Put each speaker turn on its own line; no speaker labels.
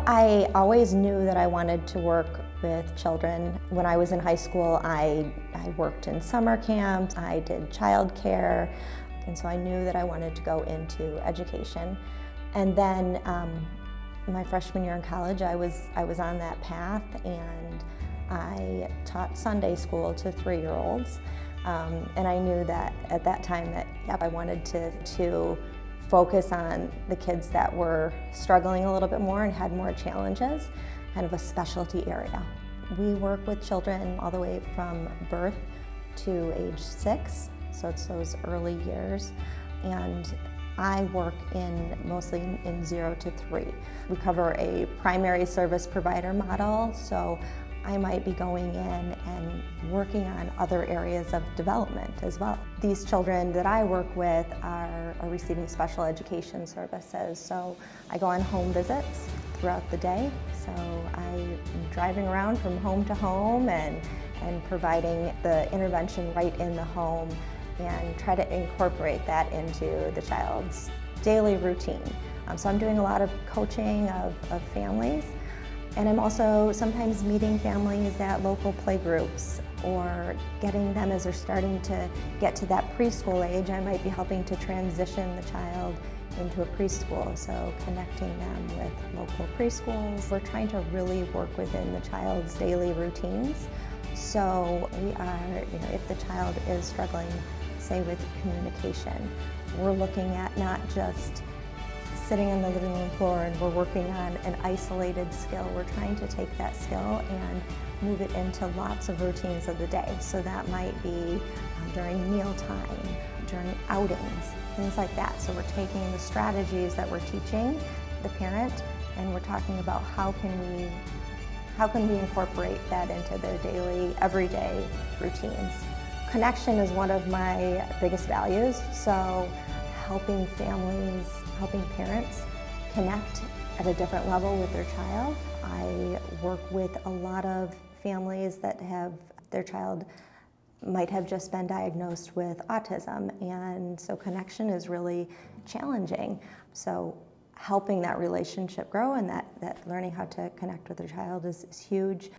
I always knew that I wanted to work with children. When I was in high school, I worked in summer camps, I did childcare, and so I knew that I wanted to go into education. And then my freshman year in college, I was on that path, and I taught Sunday school to 3-year-olds. And I knew that at that time that I wanted to focus on the kids that were struggling a little bit more and had more challenges, kind of a specialty area. We work with children all the way from birth to age 6, so it's those early years. And I work mostly in 0 to 3. We cover a primary service provider model, so I might be going in and working on other areas of development as well. These children that I work with are receiving special education services, so I go on home visits throughout the day. So I'm driving around from home to home and providing the intervention right in the home and try to incorporate that into the child's daily routine. So I'm doing a lot of coaching of families. And I'm also sometimes meeting families at local play groups or getting them as they're starting to get to that preschool age. I might be helping to transition the child into a preschool, so connecting them with local preschools. We're trying to really work within the child's daily routines. So we are, if the child is struggling, say with communication, we're looking at not just sitting on the living room floor and we're working on an isolated skill. We're trying to take that skill and move it into lots of routines of the day. So that might be during mealtime, during outings, things like that. So we're taking the strategies that we're teaching the parent and we're talking about how can we incorporate that into their daily, everyday routines. Connection is one of my biggest values. So helping families, helping parents connect at a different level with their child. I work with a lot of families that their child might have just been diagnosed with autism, and so connection is really challenging. So helping that relationship grow and that learning how to connect with their child is huge.